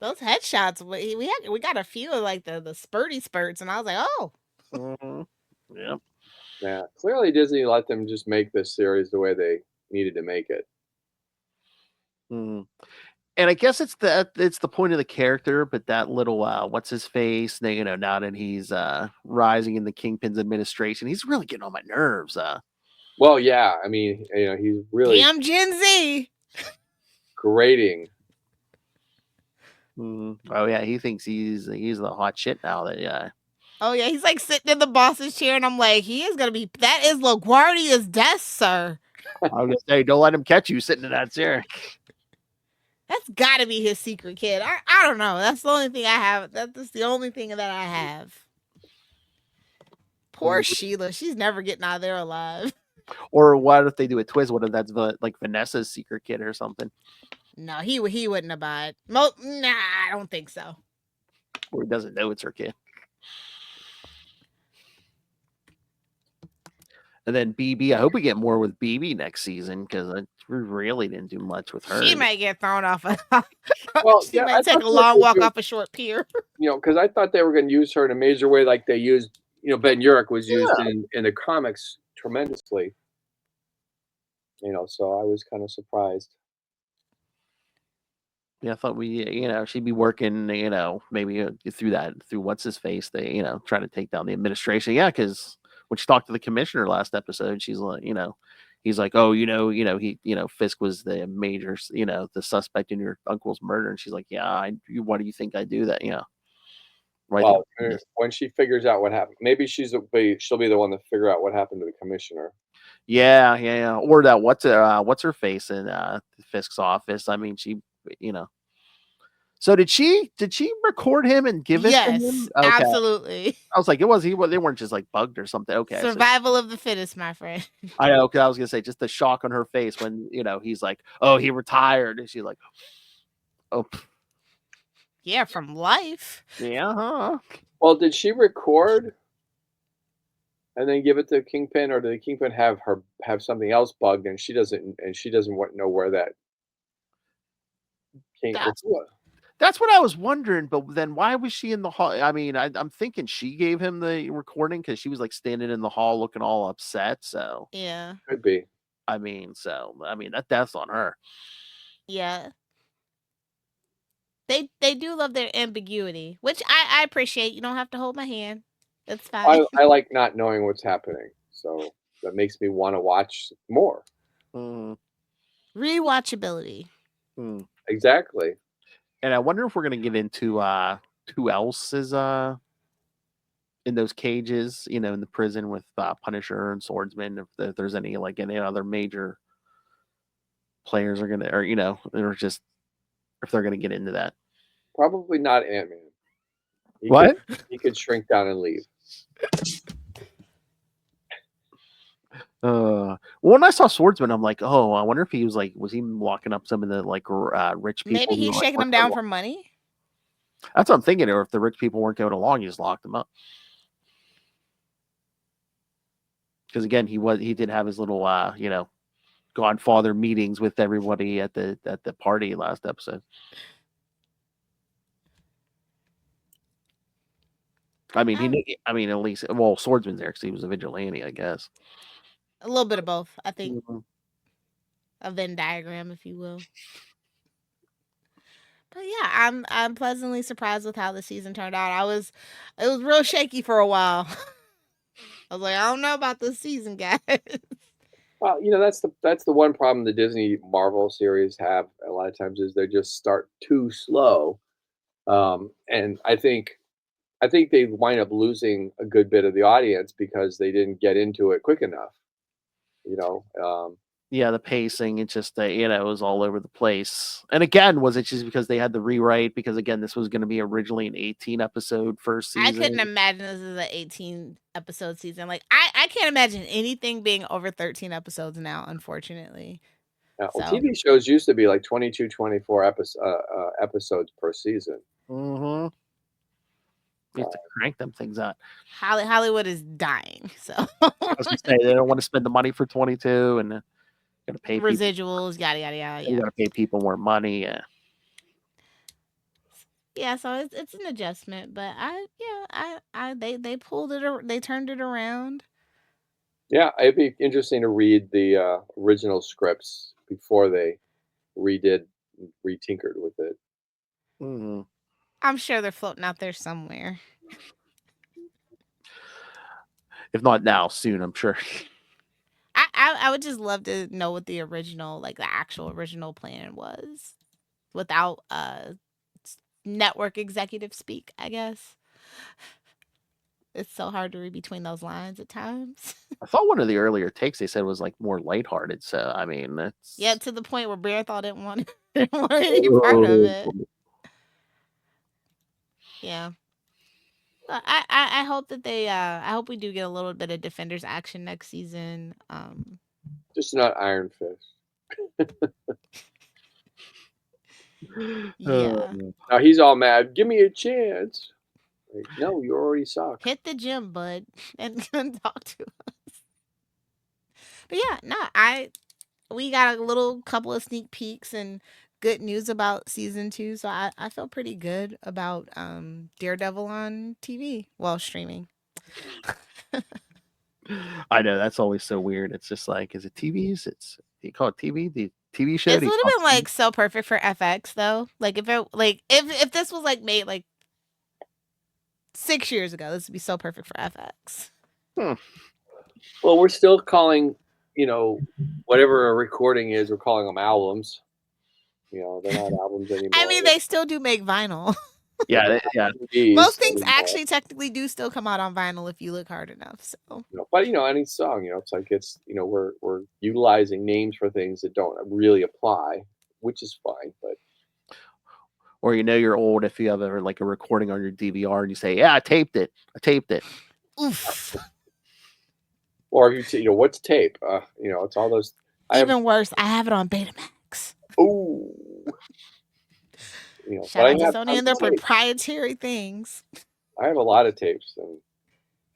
Those headshots, we got a few of like the spurty spurts, and I was like, oh. Mm-hmm. Yep. Yeah, clearly Disney let them just make this series the way they needed to make it. Mm-hmm. And I guess it's the point of the character, but that little what's his face? Now that he's rising in the Kingpin's administration, he's really getting on my nerves. Well, yeah, I mean, he's really Damn Gen Z. grating. Oh yeah, he thinks he's the hot shit now. Oh yeah, he's like sitting in the boss's chair, and I'm like, that is LaGuardia's desk, sir. I was gonna say, don't let him catch you sitting in that chair. That's got to be his secret kid. I don't know. That's the only thing I have. That's the only thing that I have. Poor Sheila. She's never getting out of there alive. Or what if they do a twist? What if that's like Vanessa's secret kid or something? No, he wouldn't abide. Nah, I don't think so. Or he doesn't know it's her kid. And then BB, I hope we get more with BB next season because we really didn't do much with her. She might get thrown off. She I might take thought a long walk off a short pier. Because I thought they were going to use her in a major way, like they used. Ben Urich was used in the comics tremendously. So I was kind of surprised. Yeah, I thought she'd be working, maybe through what's his face, they, trying to take down the administration. Yeah, because when she talked to the commissioner last episode, she's like, he's like, oh, Fisk was the major, the suspect in your uncle's murder, and she's like, yeah, why do you think I do that? Right. Well, when she figures out what happened, maybe she'll be the one to figure out what happened to the commissioner. Yeah. Or that what's her face in Fisk's office? I mean, she, So did she record him and give it to him? Yes, Okay. absolutely. I was like, they weren't just like bugged or something. Okay. Survival of the fittest, my friend. I know. Cause I was gonna say just the shock on her face when he's like, oh, he retired, and she's like, oh, yeah, from life. Yeah. Huh. Well, did she record and then give it to Kingpin, or did the Kingpin have something else bugged and she doesn't know where that came from? That's what I was wondering, but then why was she in the hall? I mean, I'm thinking she gave him the recording because she was like standing in the hall looking all upset. So yeah, could be. I mean, that's on her. Yeah. They do love their ambiguity, which I appreciate. You don't have to hold my hand. That's fine. I like not knowing what's happening, so that makes me want to watch more. Rewatchability. Exactly. And I wonder if we're gonna get into who else is in those cages, in the prison with Punisher and Swordsman. If there's any other major players are gonna, or just if they're gonna get into that. Probably not Ant-Man. He could shrink down and leave. When I saw Swordsman, I'm like, oh, I wonder if he was he locking up some of the rich people? Maybe he's shaking them down for money. That's what I'm thinking. Or if the rich people weren't going along, he just locked them up. Because again, he did have his little Godfather meetings with everybody at the party last episode. I mean, at least, Swordsman's there because he was a vigilante, I guess. A little bit of both, I think. A Venn diagram, if you will. But yeah, I'm pleasantly surprised with how the season turned out. It was real shaky for a while. I was like, I don't know about this season, guys. Well, that's the one problem the Disney Marvel series have a lot of times is they just start too slow, and I think they wind up losing a good bit of the audience because they didn't get into it quick enough. Yeah, the pacing, it's just it was all over the place. And again, was it just because they had the rewrite? Because again, this was going to be originally an 18 episode first season. I couldn't imagine this is an 18 episode season. Like I can't imagine anything being over 13 episodes now, unfortunately. Well, TV shows used to be like 22, 24 episodes per season. You have to crank them things out. Hollywood is dying. So I was gonna say they don't want to spend the money for 22 and gotta pay residuals, yada yada yada. You gotta pay people more money. Yeah, so it's an adjustment, but they pulled it, they turned it around. Yeah, it'd be interesting to read the original scripts before they redid retinkered with it. Mm-hmm. I'm sure they're floating out there somewhere. If not now, soon, I'm sure. I would just love to know what the original, like the actual original plan was, without network executive speak. I guess it's so hard to read between those lines at times. I thought one of the earlier takes they said was like more lighthearted. So I mean, that's Yeah, to the point where Barathol didn't want any part of it. Yeah. I hope that they I hope we do get a little bit of Defenders action next season. Just not Iron Fist. Yeah. Now he's all mad. Give me a chance. Like, no, you already suck. Hit the gym, bud, and talk to us. But yeah, no, we got a little couple of sneak peeks and good news about season 2, so I feel pretty good about Daredevil on TV while streaming. I know that's always so weird. It's just like, is it TVs? It's you call it TV, the TV show. It's would have been like so perfect for FX though. Like if it if this was like made like 6 years ago, this would be so perfect for FX. Well, we're still calling, whatever a recording is, we're calling them albums. They're not albums anymore. I mean, they still do make vinyl. Yeah. Most things actually technically do still come out on vinyl if you look hard enough. So, but any song, it's like we're utilizing names for things that don't really apply, which is fine. But or you're old if you have like a recording on your DVR and you say, "Yeah, I taped it." Oof. Or if you what's tape? It's all those. Even worse, I have it on Betamax. Ooh. Shout out to Sony and their proprietary things. I have a lot of tapes, and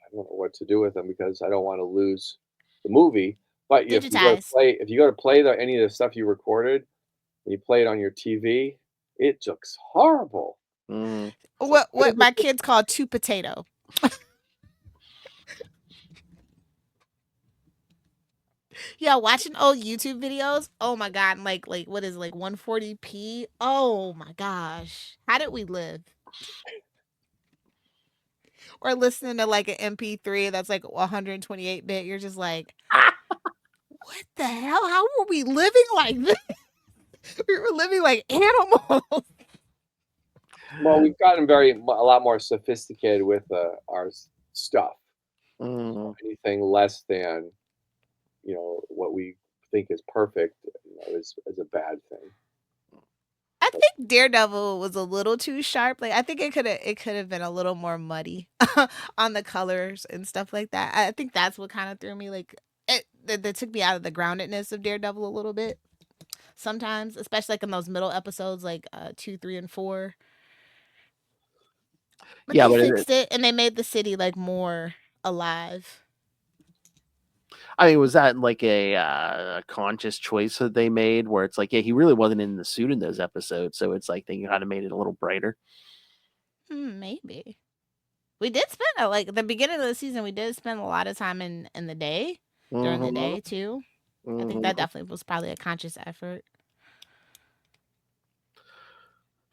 I don't know what to do with them because I don't want to lose the movie. But if you go to play any of the stuff you recorded, and you play it on your TV, it looks horrible. Mm. What my kids call two potato. Yeah, watching old YouTube videos. Oh my god, like what is it, like 140p? Oh my gosh, how did we live? Or listening to like an MP3 that's like 128-bit. You're just like, what the hell? How were we living like this? We were living like animals. Well, we've gotten a lot more sophisticated with our stuff. Anything less than what we think is perfect is a bad thing. I think Daredevil was a little too sharp. Like I think it could have been a little more muddy on the colors and stuff like that. I think that's what kind of threw me. Like that took me out of the groundedness of Daredevil a little bit. Sometimes, especially like in those middle episodes, like 2, 3, and 4. But they fixed it and they made the city like more alive. I mean, was that like a conscious choice that they made where it's like, yeah, he really wasn't in the suit in those episodes, so it's like they kind of made it a little brighter? Maybe. We did spend like the beginning of the season. We did spend a lot of time in the day during the day too. I think that definitely was probably a conscious effort.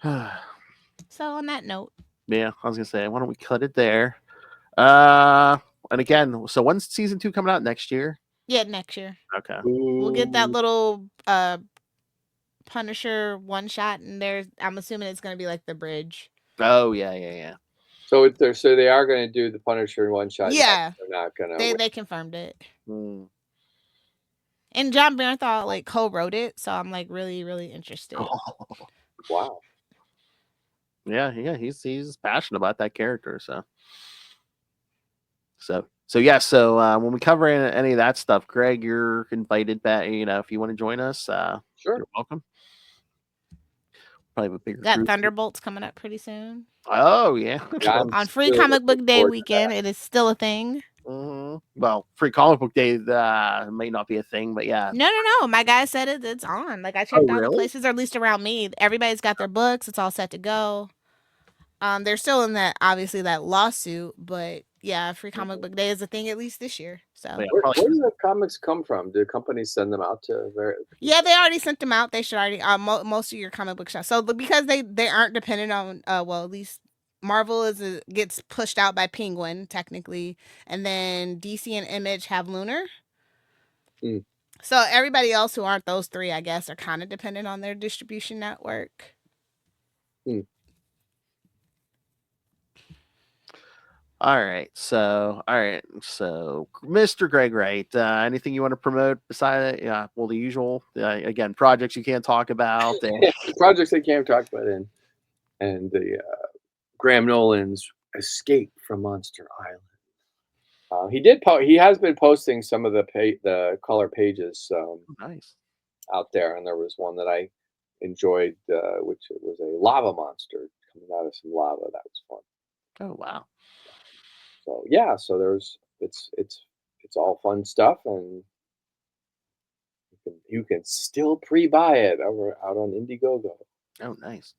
So on that note, yeah, I was gonna say, why don't we cut it there? And again, so when's season 2 coming out next year? Yeah, next year. Okay. We'll get that little Punisher one shot, and I'm assuming it's gonna be like the bridge. Oh yeah. So they are going to do the Punisher in one shot. Yeah, they're not going to. They confirmed it. And John Bernthal like co-wrote it, so I'm like really, really interested. Oh. Wow. Yeah, he's passionate about that character, So yeah, so when we cover any of that stuff, Greg, you're invited back. If you want to join us, sure, you're welcome. Probably have a bigger. Got Thunderbolts coming up pretty soon. Oh yeah, on Free Comic Book Day weekend, it is still a thing. Well, Free Comic Book Day may not be a thing, but yeah. No. My guy said it's on. Like I checked out the places, or at least around me. Everybody's got their books. It's all set to go. They're still in that lawsuit, but yeah, Free Comic Book Day is a thing at least this year. So Yeah, Where probably do the comics come from? Do companies send them out to yeah, they already sent them out. They should already most of your comic book shops. So because they aren't dependent on well, at least Marvel gets pushed out by Penguin technically, and then DC and Image have Lunar. Mm. So everybody else who aren't those three, I guess, are kind of dependent on their distribution network. Mm. All right. So, Mr. Greg Wright, anything you want to promote beside it? Yeah. Well, the usual, again, projects you can't talk about. Projects they can't talk about, and the Graham Nolan's Escape from Monster Island. He has been posting some of the color pages Nice. out there, and there was one that I enjoyed, which was a lava monster coming out of some lava. That was fun. Oh, wow. So yeah, so it's all fun stuff, and you can still pre-buy it out on Indiegogo. Oh, nice.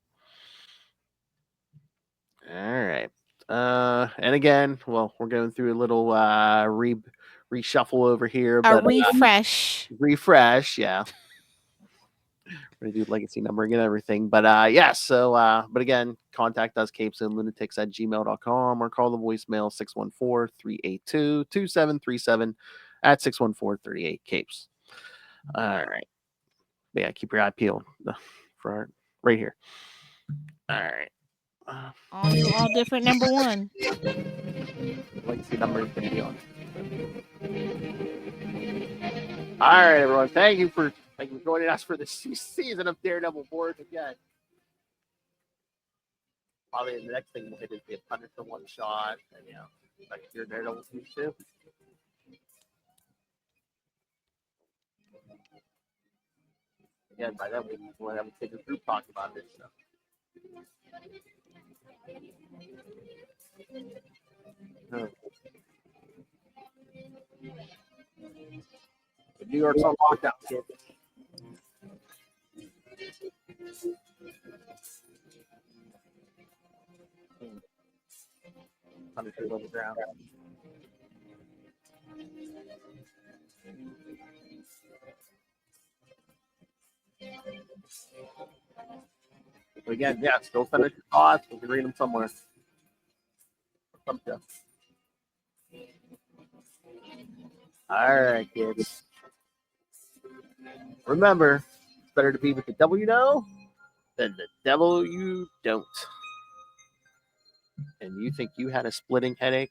All right. And again, well, we're going through a little reshuffle over here, but refresh, yeah. We're gonna do legacy numbering and everything, but yes. So, but again, contact us CapesandLunatics@gmail.com or call the voicemail 614-382-2737 at 614-38 All right. But yeah, keep your eye peeled for our, right here. All right. All new, all different. Number one. Legacy number is going to be on. All right, everyone. Thank you for joining us for this season of Daredevil Board again. Probably the next thing we'll hit is the Punisher one shot, and like your Daredevil season too. Again, by then we'll have a bigger group talking about this stuff. New York's on lockdown, kids. Punisher on the ground. But again, yeah, still finish your thoughts. We can read them somewhere. All right, kids. Remember, it's better to be with the devil you know than the devil you don't. And you think you had a splitting headache?